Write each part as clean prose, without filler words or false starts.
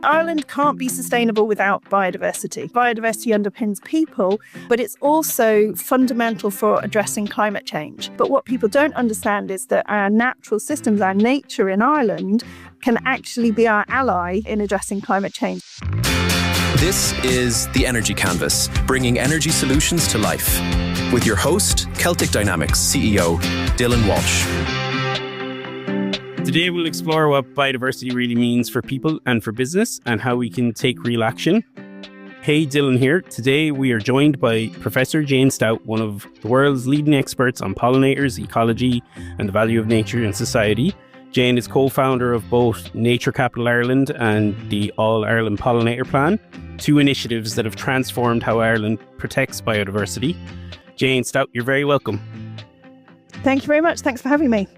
Ireland can't be sustainable without biodiversity. Biodiversity underpins people, but it's also fundamental for addressing climate change. But what people don't understand is that our natural systems, our nature in Ireland, can actually be our ally in addressing climate change. This is The Energy Canvas, bringing energy solutions to life. With your host, Celtic Dynamics CEO, Dylan Walsh. Today we'll explore what biodiversity really means for people and for business and how we can take real action. Hey, Dylan here. Today we are joined by Professor Jane Stout, one of the world's leading experts on pollinators, ecology and the value of nature in society. Jane is co-founder of both Nature Capital Ireland and the All-Ireland Pollinator Plan, two initiatives that have transformed how Ireland protects biodiversity. Jane Stout, you're very welcome. Thank you very much. Thanks for having me.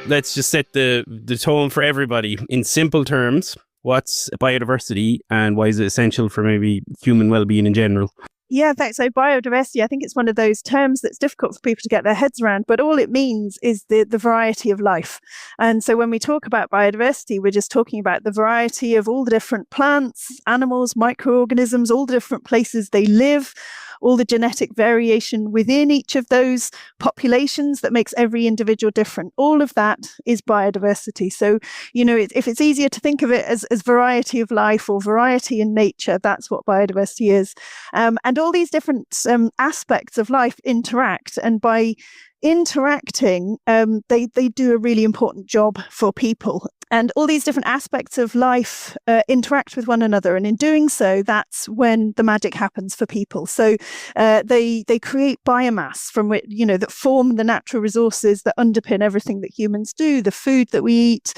Let's just set the tone for everybody. In simple terms, what's biodiversity and why is it essential for maybe human well-being in general? Yeah, thanks. So biodiversity, I think it's one of those terms that's difficult for people to get their heads around, but all it means is the variety of life. And so when we talk about biodiversity, we're just talking about the variety of all the different plants, animals, microorganisms, all the different places they live, all the genetic variation within each of those populations that makes every individual different. All of that is biodiversity. So, if it's easier to think of it as variety of life or variety in nature, that's what biodiversity is. And all these different aspects of life interact. And by interacting, they do a really important job for people. And all these different aspects of life interact with one another. And in doing so, that's when the magic happens for people. So they create biomass from which, that form the natural resources that underpin everything that humans do, the food that we eat.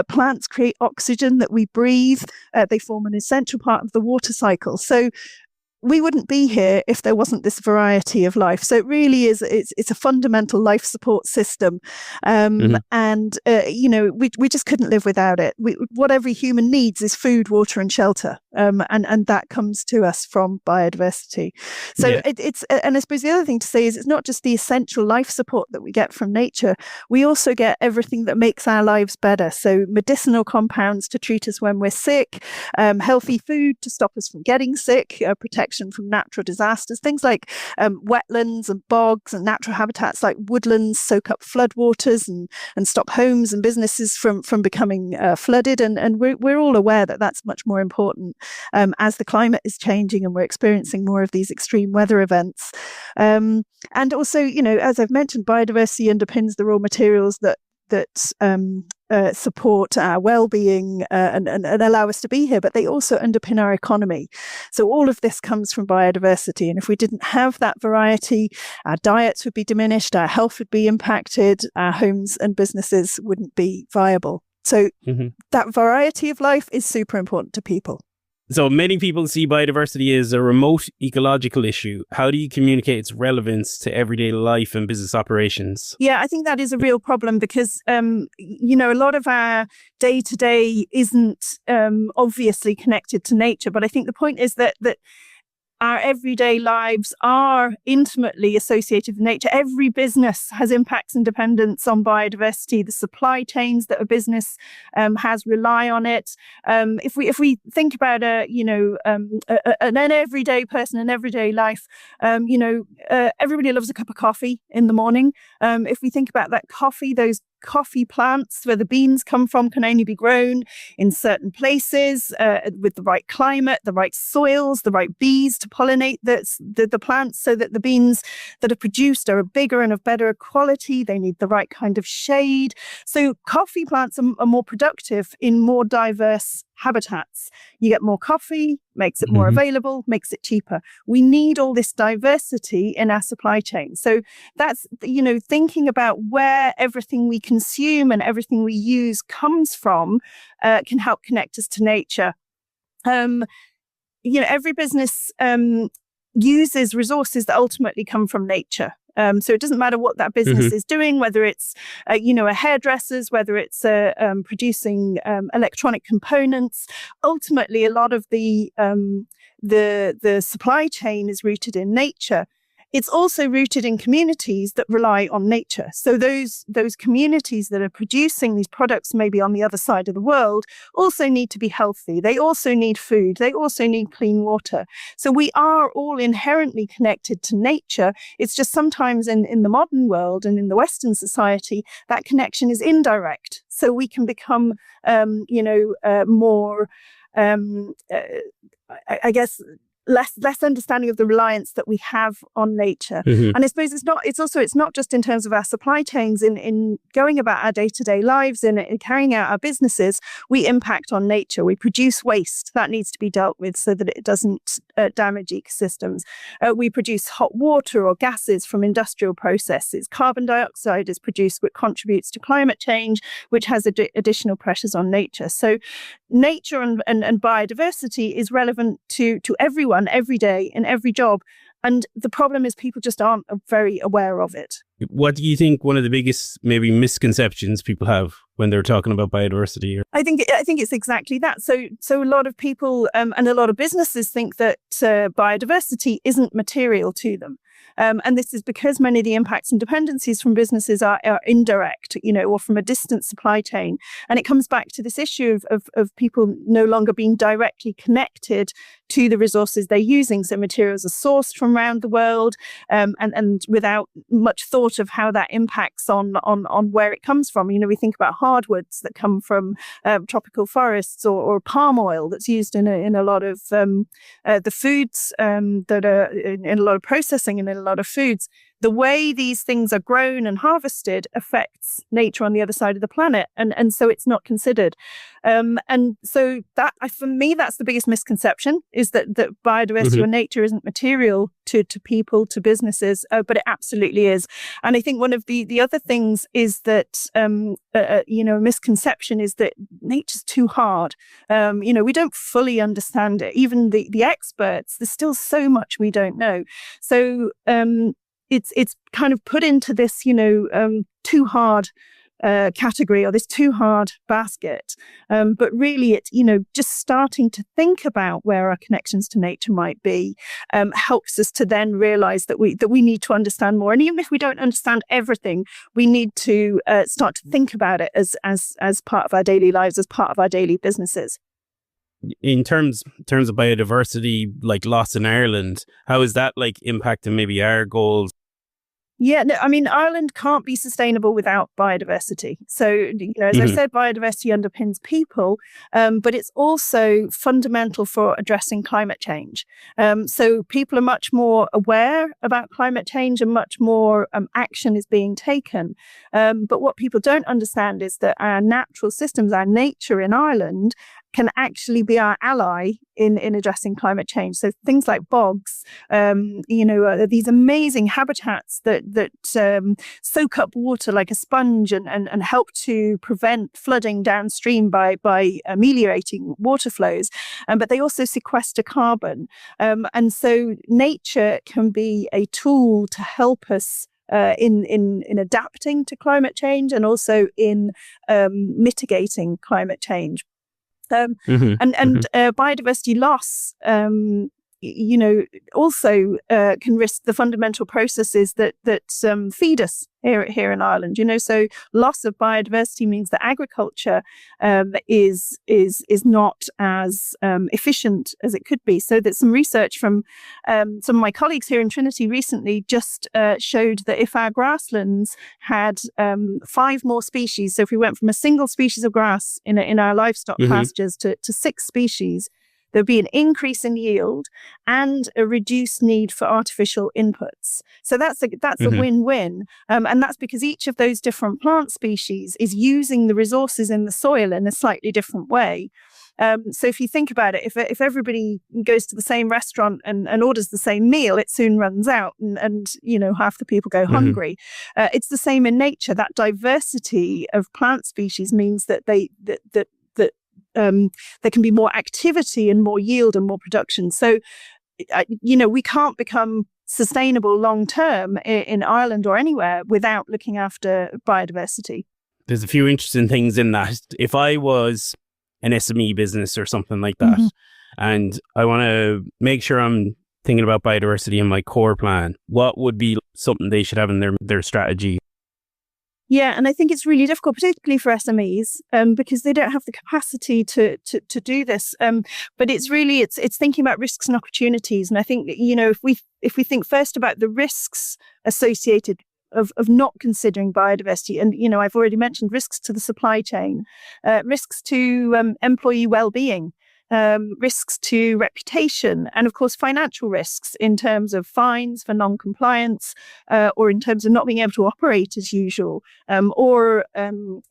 Plants create oxygen that we breathe. They form an essential part of the water cycle. So we wouldn't be here if there wasn't this variety of life. So it really is, it's a fundamental life support system. And, we just couldn't live without it. What every human needs is food, water and shelter. And that comes to us from biodiversity. So it's, and I suppose the other thing to say is it's not just the essential life support that we get from nature. We also get everything that makes our lives better. So medicinal compounds to treat us when we're sick, healthy food to stop us from getting sick, protection from natural disasters, things like wetlands and bogs and natural habitats like woodlands soak up floodwaters and stop homes and businesses from becoming flooded. And we're all aware that that's much more important as the climate is changing and we're experiencing more of these extreme weather events. And also, as I've mentioned, biodiversity underpins the raw materials that support our well-being and allow us to be here, but they also underpin our economy. So all of this comes from biodiversity. And if we didn't have that variety, our diets would be diminished, our health would be impacted, our homes and businesses wouldn't be viable. So that variety of life is super important to people. So many people see biodiversity as a remote ecological issue. How do you communicate its relevance to everyday life and business operations? Yeah, I think that is a real problem because, a lot of our day-to-day isn't obviously connected to nature. But I think the point is that our everyday lives are intimately associated with nature. Every business has impacts and dependence on biodiversity. The supply chains that a business has rely on it. If we think about an everyday person, an everyday life, everybody loves a cup of coffee in the morning. If we think about that coffee, those coffee plants where the beans come from can only be grown in certain places with the right climate, the right soils, the right bees to pollinate the plants so that the beans that are produced are bigger and of better quality. They need the right kind of shade. So coffee plants are more productive in more diverse habitats. You get more coffee, makes it more available, makes it cheaper. We need all this diversity in our supply chain. So that's, thinking about where everything we consume and everything we use comes from can help connect us to nature. Every business uses resources that ultimately come from nature. So it doesn't matter what that business is doing, whether it's, a hairdresser's, whether it's producing electronic components. Ultimately, a lot of the supply chain is rooted in nature. It's also rooted in communities that rely on nature. So those communities that are producing these products maybe on the other side of the world also need to be healthy. They also need food. They also need clean water. So we are all inherently connected to nature. It's just sometimes in the modern world and in the Western society, that connection is indirect. So we can become, more, I guess, less understanding of the reliance that we have on nature. Mm-hmm. And I suppose it's not just in terms of our supply chains, in going about our day-to-day lives and in carrying out our businesses, we impact on nature. We produce waste that needs to be dealt with so that it doesn't damage ecosystems. We produce hot water or gases from industrial processes. Carbon dioxide is produced, which contributes to climate change, which has additional pressures on nature. So nature and biodiversity is relevant to everyone, every day, in every job. And the problem is people just aren't very aware of it. What do you think one of the biggest maybe misconceptions people have when they're talking about biodiversity? I think it's exactly that. So a lot of people and a lot of businesses think that biodiversity isn't material to them. And this is because many of the impacts and dependencies from businesses are indirect, or from a distant supply chain. And it comes back to this issue of people no longer being directly connected to the resources they're using. So materials are sourced from around the world, and without much thought of how that impacts on where it comes from. We think about hardwoods that come from tropical forests, or palm oil that's used in a lot of the foods that are in a lot of processing and in a lot of foods. The way these things are grown and harvested affects nature on the other side of the planet, and so it's not considered. And so that, for me, that's the biggest misconception, is that biodiversity or nature isn't material to people, to businesses, but it absolutely is. And I think one of the other things is that a misconception is that nature's too hard. We don't fully understand it. Even the experts, there's still so much we don't know. So it's kind of put into this, too hard category, or this too hard basket. But really it's, just starting to think about where our connections to nature might be helps us to then realize that we need to understand more. And even if we don't understand everything, we need to start to think about it as part of our daily lives, as part of our daily businesses. In terms of biodiversity, like loss in Ireland, how is that impacting maybe our goals? Yeah, no, I mean, Ireland can't be sustainable without biodiversity. So, as I've said, biodiversity underpins people, but it's also fundamental for addressing climate change. So people are much more aware about climate change, and much more action is being taken. But what people don't understand is that our natural systems, our nature in Ireland, can actually be our ally in addressing climate change. So things like bogs, these amazing habitats that soak up water like a sponge and help to prevent flooding downstream by ameliorating water flows. But they also sequester carbon. And so nature can be a tool to help us in adapting to climate change, and also in mitigating climate change. Biodiversity loss, also can risk the fundamental processes that feed us here in Ireland. So loss of biodiversity means that agriculture is not as efficient as it could be. So that some research from some of my colleagues here in Trinity recently just showed that if our grasslands had 5 more species, so if we went from a single species of grass in our livestock pastures to 6 species, there'd be an increase in yield and a reduced need for artificial inputs. So that's a win-win. And that's because each of those different plant species is using the resources in the soil in a slightly different way. So if you think about it, if everybody goes to the same restaurant and orders the same meal, it soon runs out, and half the people go hungry. It's the same in nature. That diversity of plant species means that there can be more activity and more yield and more production. So, we can't become sustainable long term in Ireland or anywhere without looking after biodiversity. There's a few interesting things in that. If I was an SME business or something like that, and I want to make sure I'm thinking about biodiversity in my core plan, what would be something they should have in their strategy? Yeah, and I think it's really difficult, particularly for SMEs, because they don't have the capacity to do this. But it's thinking about risks and opportunities. And I think, if we think first about the risks associated of not considering biodiversity, and I've already mentioned risks to the supply chain, risks to employee well-being. Risks to reputation, and of course financial risks in terms of fines for non-compliance, or in terms of not being able to operate as usual, or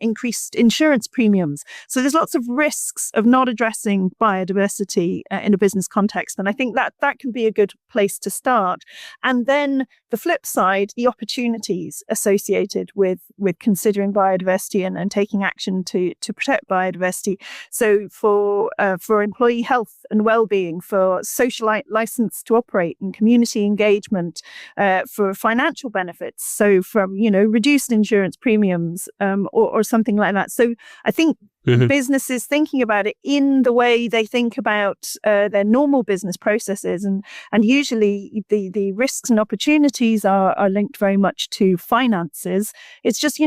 increased insurance premiums. So there's lots of risks of not addressing biodiversity in a business context, and I think that can be a good place to start. And then the flip side, the opportunities associated with considering biodiversity and taking action to protect biodiversity. So for employee health and well-being, for social license to operate and community engagement, for financial benefits, so from reduced insurance premiums, or something like that. So I think businesses thinking about it in the way they think about their normal business processes, and usually the risks and opportunities are linked very much to finances. It's just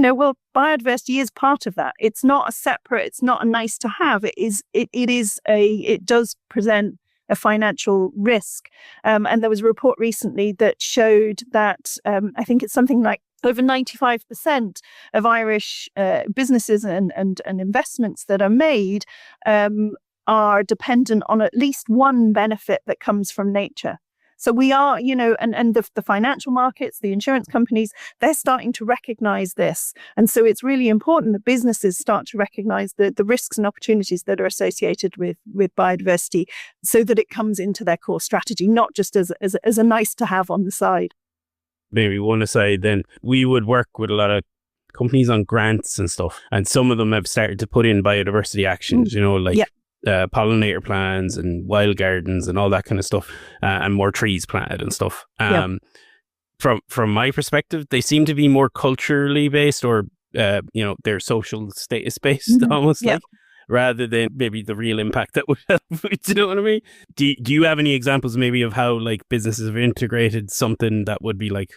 biodiversity is part of that. It's not a separate. It's not a nice to have. It does present a financial risk. And there was a report recently that showed that I think it's something like over 95% of Irish businesses and investments that are made are dependent on at least one benefit that comes from nature. So we are, and the financial markets, the insurance companies, they're starting to recognize this. And so it's really important that businesses start to recognize the risks and opportunities that are associated with biodiversity, so that it comes into their core strategy, not just as a nice to have on the side. Maybe one aside, then we would work with a lot of companies on grants and stuff. And some of them have started to put in biodiversity actions, pollinator plans and wild gardens and all that kind of stuff, and more trees planted and stuff. From my perspective, they seem to be more culturally based, or they're social status based, almost like, rather than maybe the real impact that would have. Do you know what I mean? Do you have any examples maybe of how like businesses have integrated something that would be like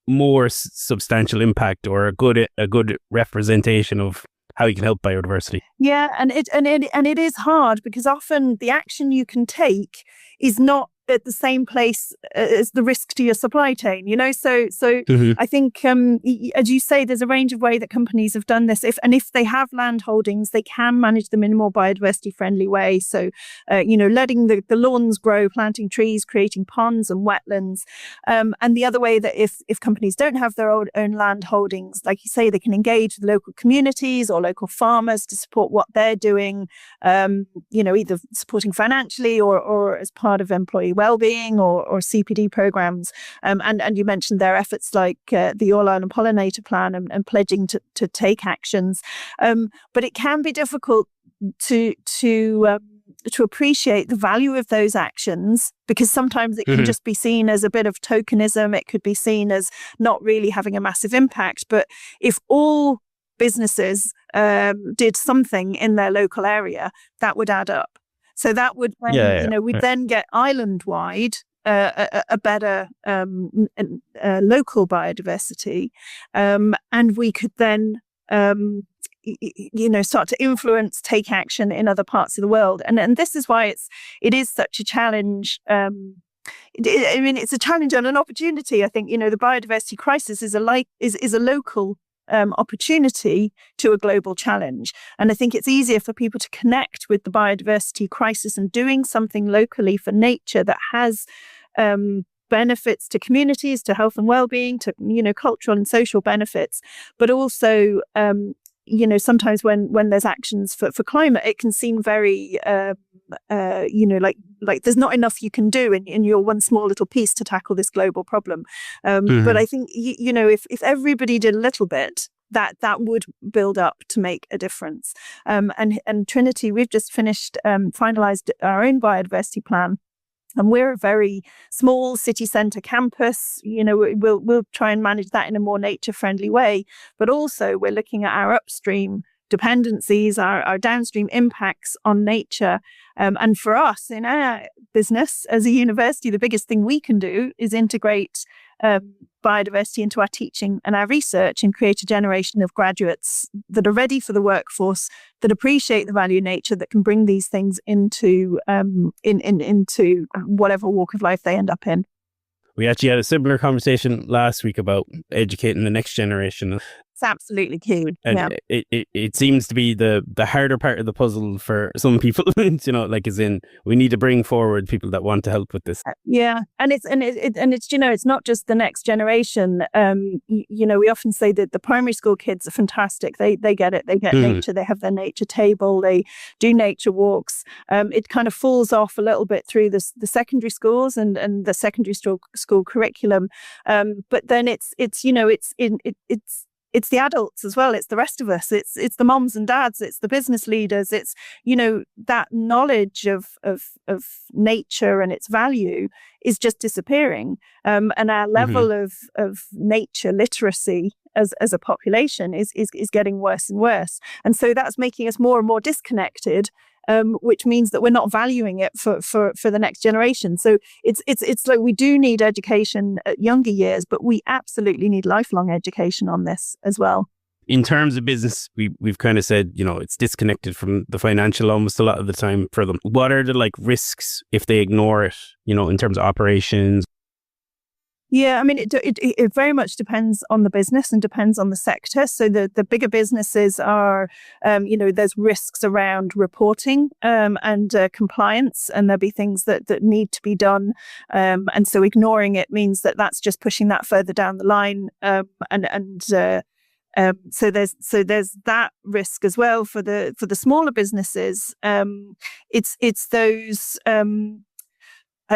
more substantial impact, or a good representation of how you can help biodiversity? Yeah, and it is hard, because often the action you can take is not at the same place as the risk to your supply chain, so I think, as you say, there's a range of ways that companies have done this. If they have land holdings, they can manage them in a more biodiversity friendly way. So letting the lawns grow, planting trees, creating ponds and wetlands, and the other way that if companies don't have their own land holdings, like you say, they can engage with local communities or local farmers to support what they're doing, either supporting financially or as part of employee well-being or CPD programs. And you mentioned their efforts like the All-Ireland Pollinator Plan and pledging to take actions. But it can be difficult to appreciate the value of those actions, because sometimes it can just be seen as a bit of tokenism. It could be seen as not really having a massive impact. But if all businesses did something in their local area, that would add up. So that would, we'd then get island-wide a better local biodiversity, and we could then, start to influence, take action in other parts of the world. And this is why it is such a challenge. It's a challenge and an opportunity. I think the biodiversity crisis is a local opportunity to a global challenge. And I think it's easier for people to connect with the biodiversity crisis and doing something locally for nature that has benefits to communities, to health and well-being, to cultural and social benefits, but also sometimes when there's actions for climate, it can seem very like there's not enough you can do in your one small little piece to tackle this global problem. But I think if everybody did a little bit, that would build up to make a difference. And Trinity, we've just finalized our own biodiversity plan. And we're a very small city centre campus. We'll try and manage that in a more nature-friendly way. But also, we're looking at our upstream dependencies, our downstream impacts on nature. And for us in our business as a university, the biggest thing we can do is integrate biodiversity into our teaching and our research and create a generation of graduates that are ready for the workforce, that appreciate the value of nature, that can bring these things into into whatever walk of life they end up in. We actually had a similar conversation last week about educating the next generation. It's absolutely key. And it seems to be the harder part of the puzzle for some people, like as in we need to bring forward people that want to help with this. Yeah. And it's it's not just the next generation. We often say that the primary school kids are fantastic. They get it. They get nature. They have their nature table. They do nature walks. It kind of falls off a little bit through the secondary schools and the secondary school curriculum. But then it's the adults as well. It's the rest of us. It's the moms and dads. It's the business leaders. It's, that knowledge of nature and its value is just disappearing. And our level of nature literacy as a population is getting worse and worse. And so that's making us more and more disconnected. Which means that we're not valuing it for the next generation. So it's like we do need education at younger years, but we absolutely need lifelong education on this as well. In terms of business, we've kind of said, it's disconnected from the financial almost a lot of the time for them. What are the risks if they ignore it, in terms of operations? Yeah, I mean, it very much depends on the business and depends on the sector. So the bigger businesses are, there's risks around reporting and compliance, and there'll be things that need to be done. And so ignoring it means that that's just pushing that further down the line. So there's that risk as well for the smaller businesses. It's those.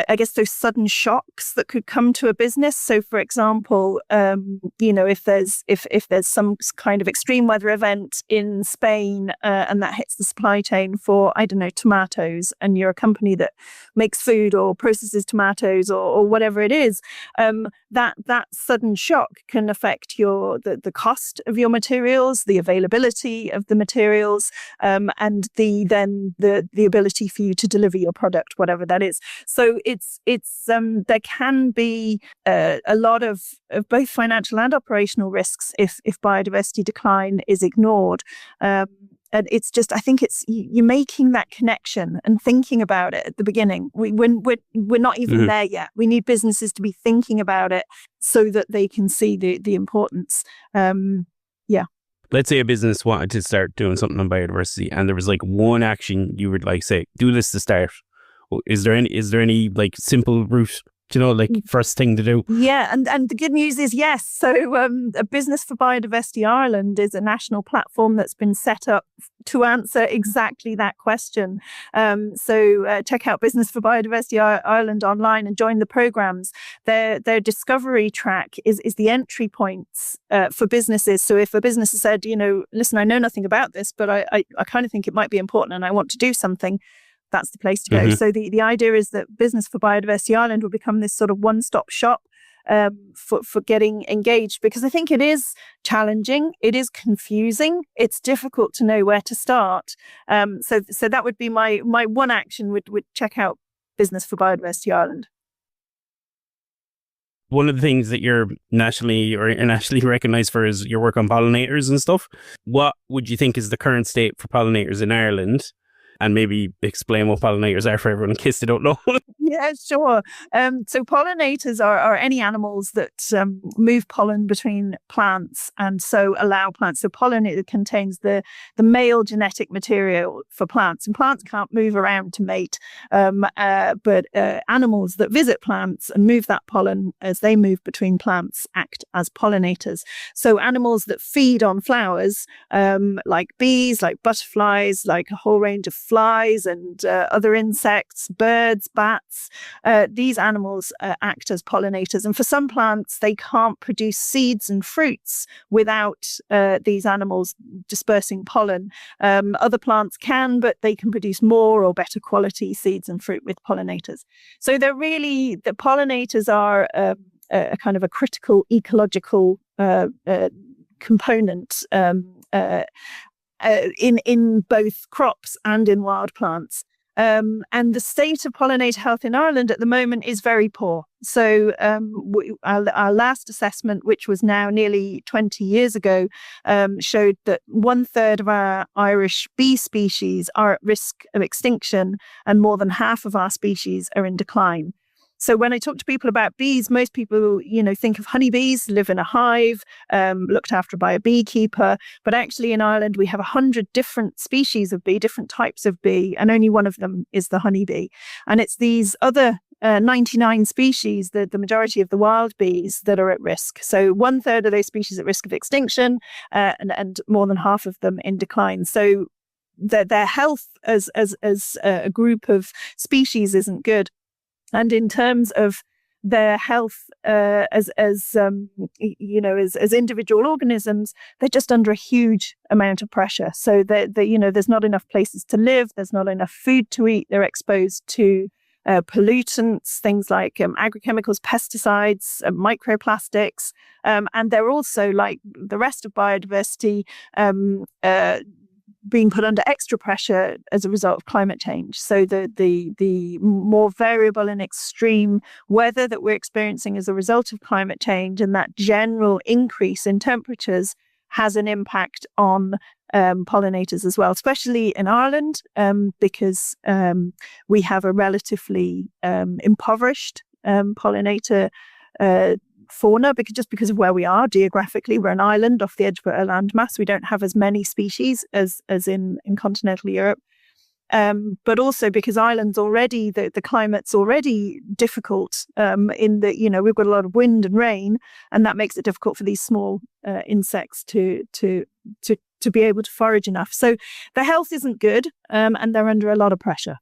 I guess those sudden shocks that could come to a business. So, for example, if there's some kind of extreme weather event in Spain and that hits the supply chain for, I don't know, tomatoes, and you're a company that makes food or processes tomatoes or whatever it is, that sudden shock can affect the cost of your materials, the availability of the materials, and the ability for you to deliver your product, whatever that is. So there can be a lot of both financial and operational risks if biodiversity decline is ignored. And it's just, I think you're making that connection and thinking about it at the beginning. We're not even there yet. We need businesses to be thinking about it so that they can see the importance. Let's say a business wanted to start doing something on biodiversity, and there was one action you would say, do this to start. Is there any simple route, first thing to do? Yeah, and the good news is yes. So a Business for Biodiversity Ireland is a national platform that's been set up to answer exactly that question. So check out Business for Biodiversity Ireland online and join the programs. Their discovery track is the entry points for businesses. So if a business has said, listen, I know nothing about this, but I kind of think it might be important and I want to do something, that's the place to go. So the idea is that Business for Biodiversity Ireland will become this sort of one-stop shop for getting engaged, because I think it is challenging, it is confusing, it's difficult to know where to start. So that would be my one action would check out Business for Biodiversity Ireland. One of the things that you're nationally or internationally recognized for is your work on pollinators and stuff. What would you think is the current state for pollinators in Ireland? And maybe explain what pollinators are for everyone in case they don't know. Yeah, sure. So pollinators are any animals that move pollen between plants and so allow plants. So pollen, it contains the male genetic material for plants, and plants can't move around to mate. But animals that visit plants and move that pollen as they move between plants act as pollinators. So animals that feed on flowers, like bees, like butterflies, like a whole range of flies and other insects, birds, bats, these animals act as pollinators. And for some plants, they can't produce seeds and fruits without these animals dispersing pollen. Other plants can, but they can produce more or better quality seeds and fruit with pollinators. So the pollinators are a kind of a critical ecological component in both crops and in wild plants. And the state of pollinator health in Ireland at the moment is very poor. So our last assessment, which was now nearly 20 years ago, showed that 1/3 of our Irish bee species are at risk of extinction, and more than half of our species are in decline. So when I talk to people about bees, most people, think of honeybees, live in a hive, looked after by a beekeeper. But actually in Ireland, we have 100 different species of bee, different types of bee, and only one of them is the honeybee. And it's these other 99 species, the majority of the wild bees, that are at risk. So 1/3 of those species at risk of extinction, and more than half of them in decline. So their health as a group of species isn't good. And in terms of their health as individual organisms, they're just under a huge amount of pressure. So there's not enough places to live, there's not enough food to eat, they're exposed to pollutants, things like agrochemicals, pesticides, microplastics, and they're also, like the rest of biodiversity, being put under extra pressure as a result of climate change. So the more variable and extreme weather that we're experiencing as a result of climate change, and that general increase in temperatures, has an impact on pollinators as well, especially in Ireland, because we have a relatively impoverished pollinator fauna, because of where we are geographically. We're an island off the edge of a landmass. We don't have as many species as in continental Europe. But also because Ireland's already, the climate's already difficult, in that, we've got a lot of wind and rain, and that makes it difficult for these small insects to be able to forage enough. So their health isn't good, and they're under a lot of pressure.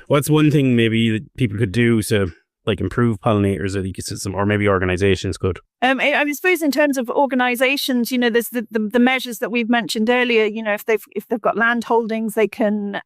What's one thing maybe that people could do to improve pollinators or the ecosystem, or maybe organizations could? I suppose in terms of organizations, there's the measures that we've mentioned earlier. If they've got land holdings, they can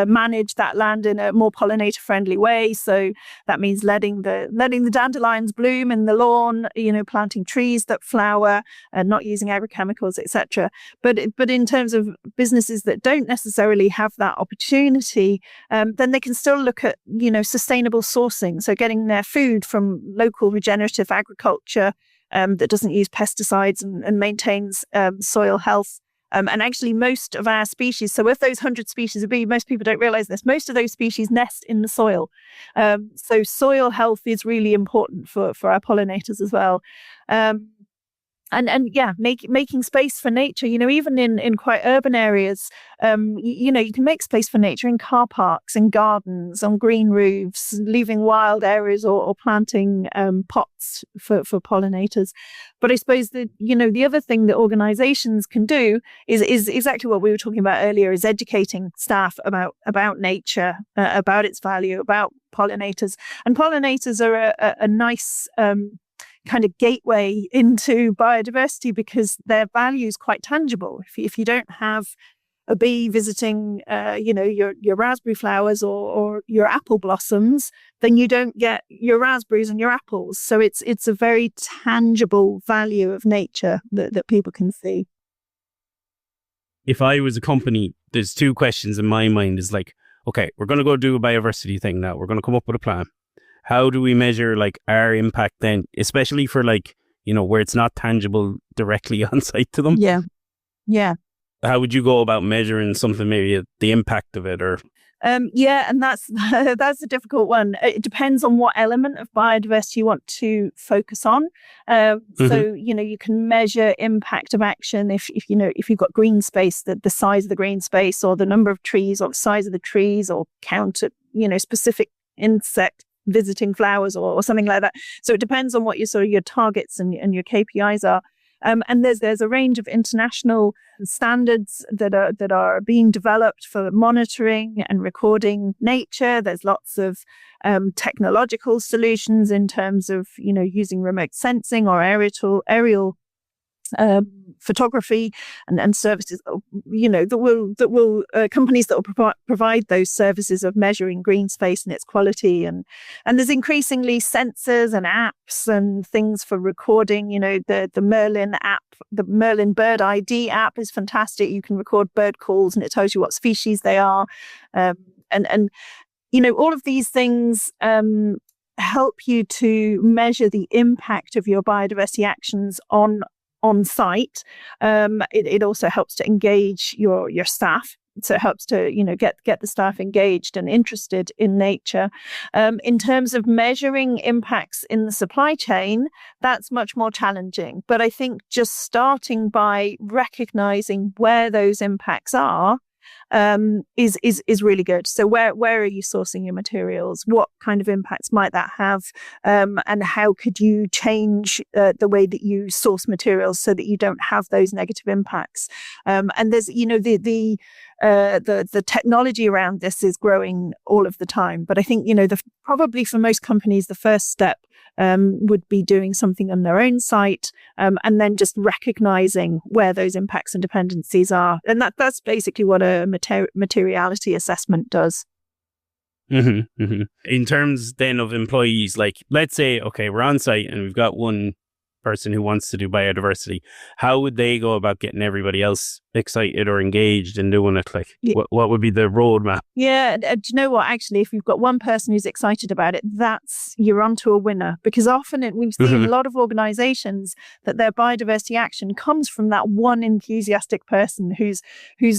manage that land in a more pollinator friendly way. So that means letting the dandelions bloom in the lawn, planting trees that flower, and not using agrochemicals, etc. But in terms of businesses that don't necessarily have that opportunity, then they can still look at sustainable sourcing. So getting their food from local regenerative agriculture that doesn't use pesticides and maintains soil health. And actually most of our species, so of those 100 species of bee, most people don't realize this, most of those species nest in the soil. So soil health is really important for our pollinators as well. Making space for nature, even in quite urban areas, you can make space for nature in car parks, in gardens, on green roofs, leaving wild areas or planting pots for pollinators. But I suppose that, the other thing that organizations can do is exactly what we were talking about earlier, is educating staff about nature, about its value, about pollinators. And pollinators are a nice kind of gateway into biodiversity, because their value is quite tangible. If you don't have a bee visiting, your raspberry flowers or your apple blossoms, then you don't get your raspberries and your apples. So it's a very tangible value of nature that people can see. If I was a company, there's two questions in my mind. Is okay, we're going to go do a biodiversity thing now. We're going to come up with a plan. How do we measure our impact then, especially for where it's not tangible directly on site to them? Yeah. How would you go about measuring something, maybe the impact of it, or? And that's a difficult one. It depends on what element of biodiversity you want to focus on. So you can measure impact of action if you've got green space, the size of the green space, or the number of trees, or the size of the trees, or count specific insect visiting flowers or something like that. So it depends on what your targets and your KPIs are. And there's a range of international standards that are being developed for monitoring and recording nature. There's lots of technological solutions in terms of using remote sensing or aerial photography and services, that will companies that will provide those services of measuring green space and its quality. And there's increasingly sensors and apps and things for recording. The Merlin app, the Merlin Bird ID app is fantastic. You can record bird calls and it tells you what species they are. And all of these things help you to measure the impact of your biodiversity actions on site. It also helps to engage your staff. So it helps to, get the staff engaged and interested in nature. In terms of measuring impacts in the supply chain, that's much more challenging. But I think just starting by recognizing where those impacts are is really good. So where are you sourcing your materials? What kind of impacts might that have? And how could you change the way that you source materials so that you don't have those negative impacts? And there's, the technology around this is growing all of the time. But I think, probably for most companies, the first step would be doing something on their own site, and then just recognizing where those impacts and dependencies are. And that's basically what a materiality assessment does. Mm-hmm, mm-hmm. In terms then of employees, like let's say, okay, we're on site and we've got one person who wants to do biodiversity. How would they go about getting everybody else excited or engaged in doing it? Like, what would be the roadmap? Yeah, do you know what? Actually, if you've got one person who's excited about it, you're onto a winner. Because often we've seen a lot of organisations that their biodiversity action comes from that one enthusiastic person who's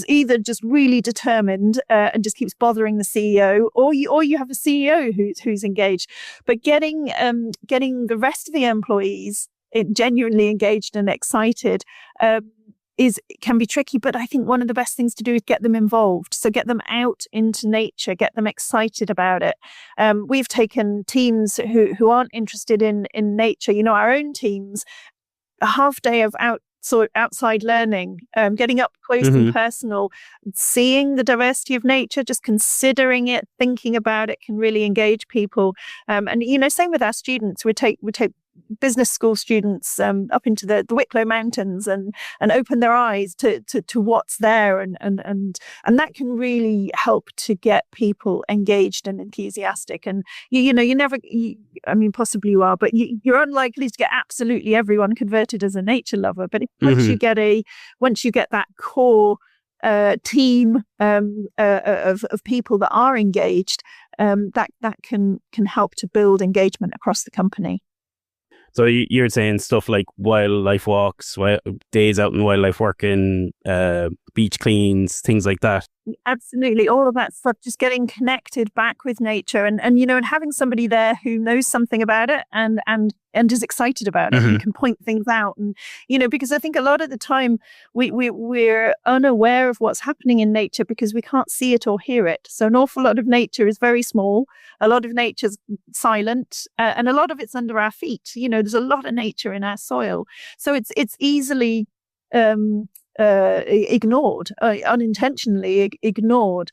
either just really determined and just keeps bothering the CEO, or you have a CEO who's engaged. But getting the rest of the employees genuinely engaged and excited can be tricky, but I think one of the best things to do is get them involved. So get them out into nature, get them excited about it. We've taken teams who aren't interested in nature. Our own teams, a half day of outside learning, getting up close and personal, seeing the diversity of nature, just considering it, thinking about it can really engage people. And same with our students. We take business school students up into the Wicklow Mountains and open their eyes to what's there, and that can really help to get people engaged and enthusiastic. And possibly you are, but you're unlikely to get absolutely everyone converted as a nature lover. But once you get that core team of people that are engaged, that can help to build engagement across the company. So you're saying stuff like wildlife walks, days out in wildlife working, beach cleans, things like that. Absolutely, all of that stuff. Just getting connected back with nature, and having somebody there who knows something about it and is excited about it and can point things out. And because I think a lot of the time we're unaware of what's happening in nature because we can't see it or hear it. So an awful lot of nature is very small. A lot of nature's silent, and a lot of it's under our feet. There's a lot of nature in our soil, so it's easily ignored, unintentionally ignored.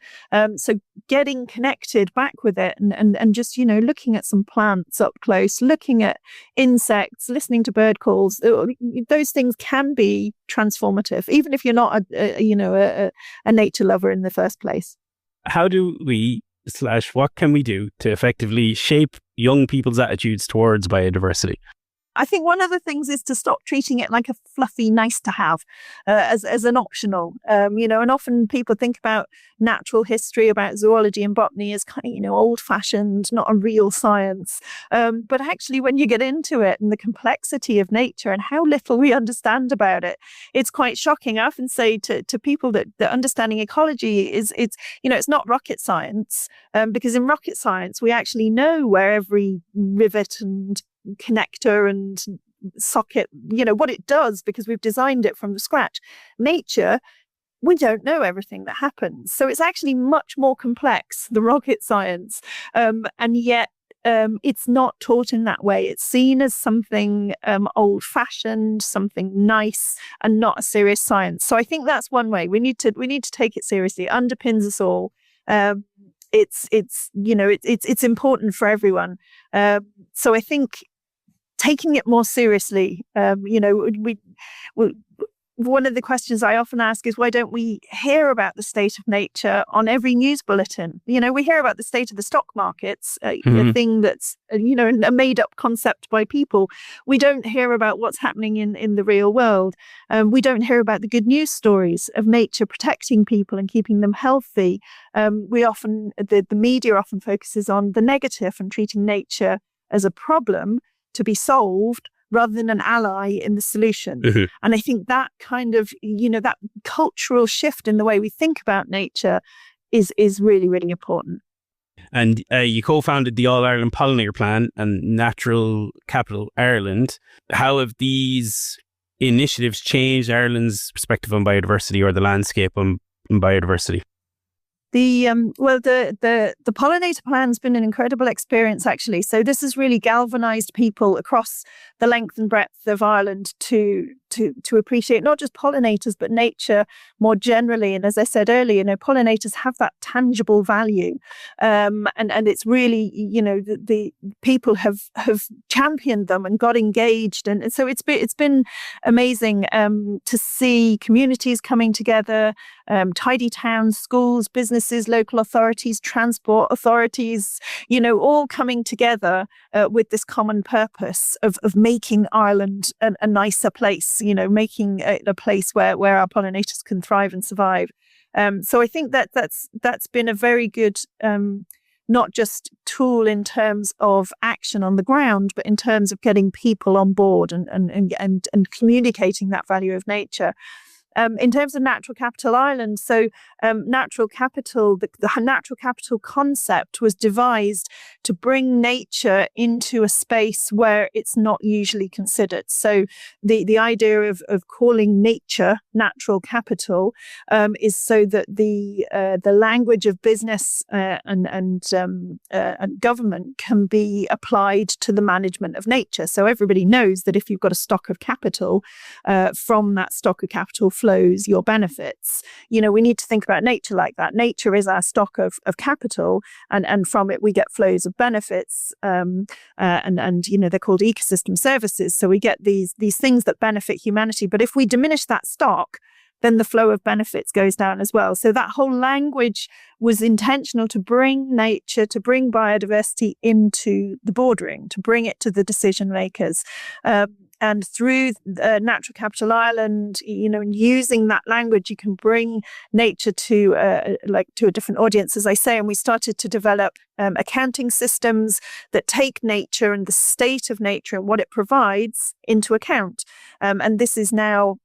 So getting connected back with it and just, looking at some plants up close, looking at insects, listening to bird calls, those things can be transformative, even if you're not a nature lover in the first place. How do we what can we do to effectively shape young people's attitudes towards biodiversity? I think one of the things is to stop treating it like a fluffy nice to have as an optional, and often people think about natural history, about zoology and botany as kind of, old fashioned, not a real science. But actually, when you get into it and the complexity of nature and how little we understand about it, it's quite shocking. I often say to people that understanding ecology it's not rocket science, because in rocket science, we actually know where every rivet and connector and socket, what it does because we've designed it from scratch. Nature, we don't know everything that happens. So it's actually much more complex, the rocket science. And yet it's not taught in that way. It's seen as something old-fashioned, something nice, and not a serious science. So I think that's one way. We need to take it seriously. It underpins us all. It's important for everyone. So I think taking it more seriously. One of the questions I often ask is, why don't we hear about the state of nature on every news bulletin? We hear about the state of the stock markets, a thing that's, a made up concept by people. We don't hear about what's happening in the real world. We don't hear about the good news stories of nature protecting people and keeping them healthy. The media often focuses on the negative and treating nature as a problem to be solved, rather than an ally in the solution. Mm-hmm. And I think that kind of, that cultural shift in the way we think about nature is really, really important. And you co-founded the All-Ireland Pollinator Plan and Natural Capital Ireland. How have these initiatives changed Ireland's perspective on biodiversity, or the landscape on biodiversity? The Pollinator Plan's been an incredible experience, actually. So this has really galvanized people across the length and breadth of Ireland to appreciate not just pollinators, but nature more generally. And as I said earlier, pollinators have that tangible value. And it's really, the people have championed them and got engaged. And so it's been amazing to see communities coming together, tidy towns, schools, businesses, local authorities, transport authorities, all coming together with this common purpose of making Ireland a nicer place, making a place where our pollinators can thrive and survive. So I think that's been a very good, not just tool in terms of action on the ground, but in terms of getting people on board and communicating that value of nature. In terms of Natural Capital Ireland, so Natural Capital, the Natural Capital concept was devised to bring nature into a space where it's not usually considered. So the idea of calling nature natural capital is so that the language of business and government can be applied to the management of nature. So everybody knows that if you've got a stock of capital, from that stock of capital flows your benefits. We need to think about nature like that. Nature is our stock of capital, and from it we get flows of benefits, and they're called ecosystem services. So we get these things that benefit humanity. But if we diminish that stock, then the flow of benefits goes down as well. So that whole language was intentional to bring nature, to bring biodiversity into the boardroom, to bring it to the decision makers. And through Natural Capital Ireland, and using that language, you can bring nature to a different audience, as I say. And we started to develop accounting systems that take nature and the state of nature and what it provides into account. And this is now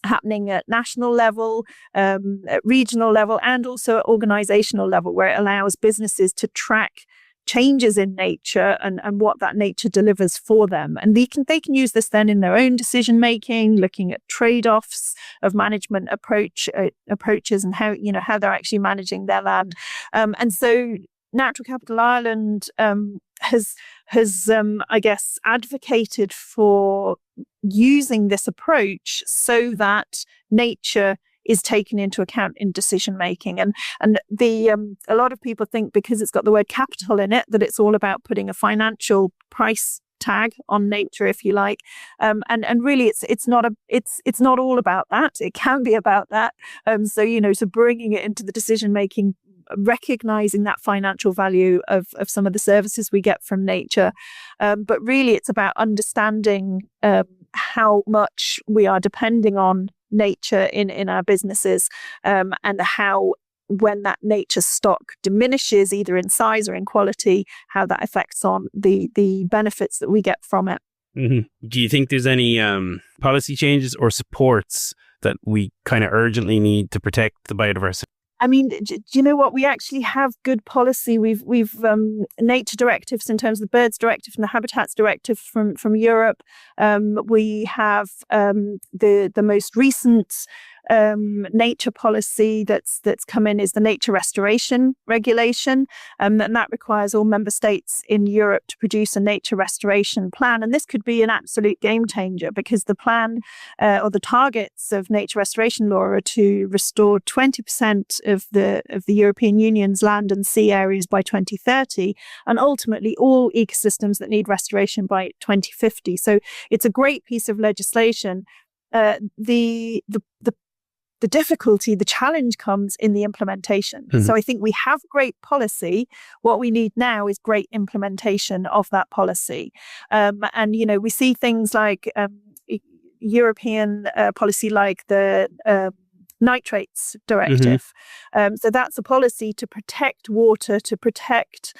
happening at national level, at regional level, and also at organizational level, where it allows businesses to track changes in nature and what that nature delivers for them. And they can use this then in their own decision making, looking at trade-offs of management approaches and how they're actually managing their land. And so Natural Capital Ireland has I guess advocated for using this approach so that nature is taken into account in decision making. And a lot of people think because it's got the word capital in it that it's all about putting a financial price tag on nature, if you like. And really it's not all about that. It can be about that. So bringing it into the decision making, recognizing that financial value of some of the services we get from nature. But really it's about understanding how much we are depending on nature in our businesses, and how when that nature stock diminishes either in size or in quality, how that affects on the benefits that we get from it. Mm-hmm. Do you think there's any policy changes or supports that we kind of urgently need to protect the biodiversity? I mean, do you know what? We actually have good policy. We've nature directives in terms of the birds directive and the habitats directive from Europe. We have the most recent nature policy that's come in is the nature restoration regulation, and that requires all member states in Europe to produce a nature restoration plan. And this could be an absolute game changer, because the plan or the targets of nature restoration law are to restore 20% of the European Union's land and sea areas by 2030, and ultimately all ecosystems that need restoration by 2050. So it's a great piece of legislation. The difficulty, the challenge comes in the implementation. Mm-hmm. So I think we have great policy. What we need now is great implementation of that policy. And, you know, we see things like European policy like the Nitrates Directive. Mm-hmm. So that's a policy to protect water, to protect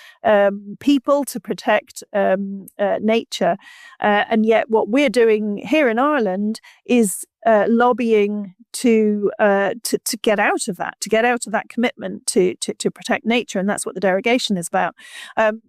people, to protect nature. And yet what we're doing here in Ireland is lobbying to get out of that commitment to protect nature, and that's what the derogation is about.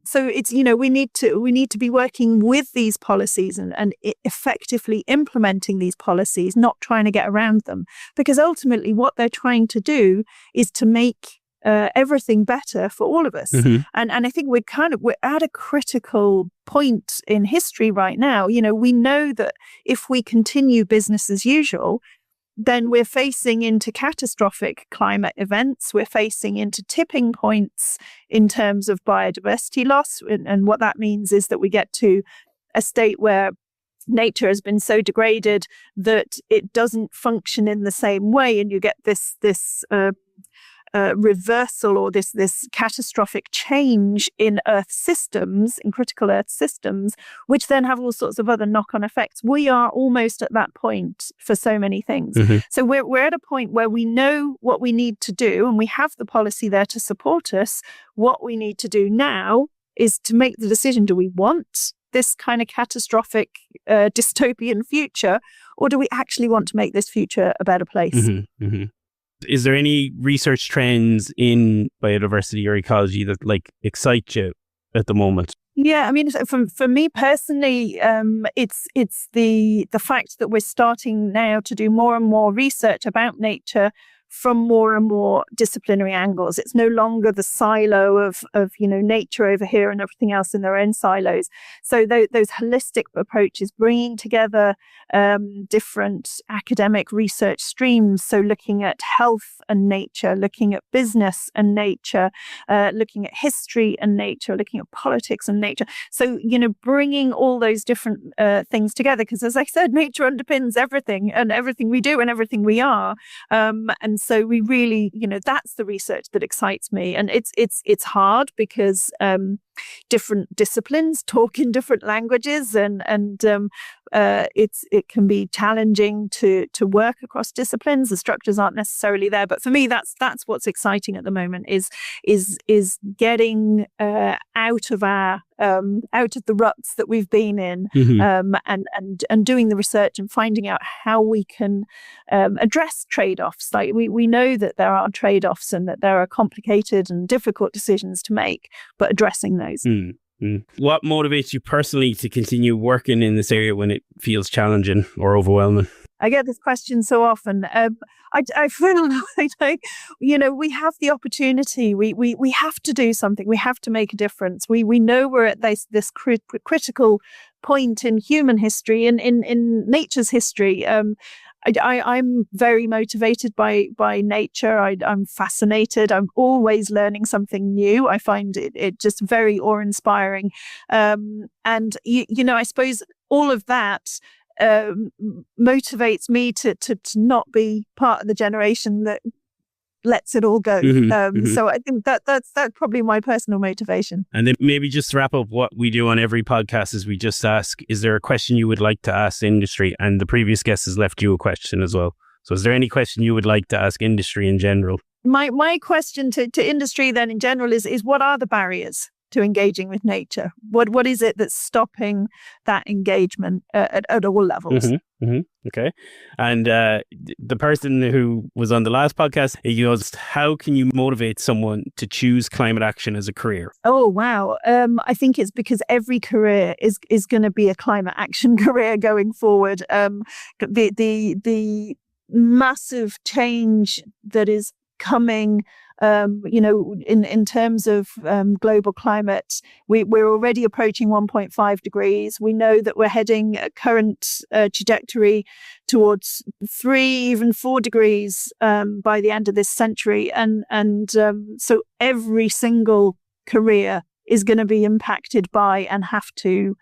So it's, you know, we need to be working with these policies and effectively implementing these policies, not trying to get around them, because ultimately what they're trying to do is to make everything better for all of us. Mm-hmm. And I think we're at a critical point in history right now. You know, we know that if we continue business as usual, then we're facing into catastrophic climate events. We're facing into tipping points in terms of biodiversity loss. And what that means is that we get to a state where nature has been so degraded that it doesn't function in the same way. And you get this reversal, or this catastrophic change in Earth systems, in critical Earth systems, which then have all sorts of other knock-on effects. We are almost at that point for so many things. Mm-hmm. So we're at a point where we know what we need to do, and we have the policy there to support us. What we need to do now is to make the decision: do we want this kind of catastrophic dystopian future, or do we actually want to make this future a better place? Mm-hmm. Mm-hmm. Is there any research trends in biodiversity or ecology that excite you at the moment? Yeah, I mean, for me personally, it's the fact that we're starting now to do more and more research about nature from more and more disciplinary angles. It's no longer the silo of nature over here and everything else in their own silos. So those holistic approaches, bringing together different academic research streams. So looking at health and nature, looking at business and nature, looking at history and nature, looking at politics and nature. So, bringing all those different things together, because as I said, nature underpins everything, and everything we do and everything we are. And so we really, that's the research that excites me. And it's hard because different disciplines talk in different languages, and it can be challenging to work across disciplines. The structures aren't necessarily there, but for me, that's what's exciting at the moment is getting out of the ruts that we've been in, mm-hmm. and doing the research and finding out how we can address trade-offs. Like we know that there are trade-offs and that there are complicated and difficult decisions to make, but addressing those. Mm-hmm. What motivates you personally to continue working in this area when it feels challenging or overwhelming? I get this question so often. I feel like, we have the opportunity. We have to do something. We have to make a difference. We know we're at this critical point in human history and in nature's history. I'm very motivated by nature. I'm fascinated. I'm always learning something new. I find it just very awe-inspiring. And, I suppose all of that motivates me to not be part of the generation that lets it all go. Mm-hmm. So I think that's probably my personal motivation. And then maybe just to wrap up, what we do on every podcast is we just ask, is there a question you would like to ask industry? And the previous guest has left you a question as well. So is there any question you would like to ask industry in general? My question to industry then in general is what are the barriers to engaging with nature? What is it that's stopping that engagement at all levels? Mm-hmm. Mm-hmm. Okay. And the person who was on the last podcast, he goes, how can you motivate someone to choose climate action as a career? Oh, wow. I think it's because every career is going to be a climate action career going forward. massive change that is coming, in terms of global climate. We're already approaching 1.5 degrees. We know that we're heading a current trajectory towards 3, even 4 degrees by the end of this century. And so every single career is going to be impacted by and have to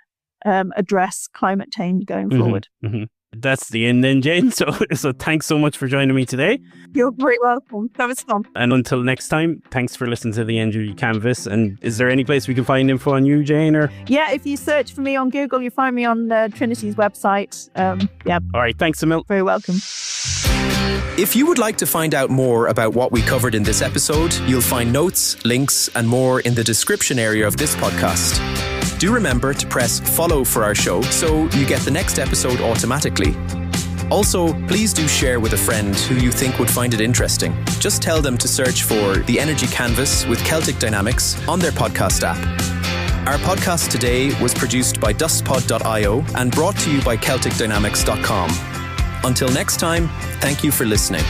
address climate change going forward. Mm-hmm. That's the end then, Jane. So thanks so much for joining me today. You're very welcome. That was fun. And until next time, thanks for listening to the Energy Canvas. And is there any place we can find info on you, Jane? Or yeah, if you search for me on Google, you find me on Trinity's website. All right, thanks, Emil. Very welcome. If you would like to find out more about what we covered in this episode, you'll find notes, links, and more in the description area of this podcast. Do remember to press follow for our show so you get the next episode automatically. Also, please do share with a friend who you think would find it interesting. Just tell them to search for The Energy Canvas with Celtic Dynamics on their podcast app. Our podcast today was produced by dustpod.io and brought to you by CelticDynamics.com. Until next time, thank you for listening.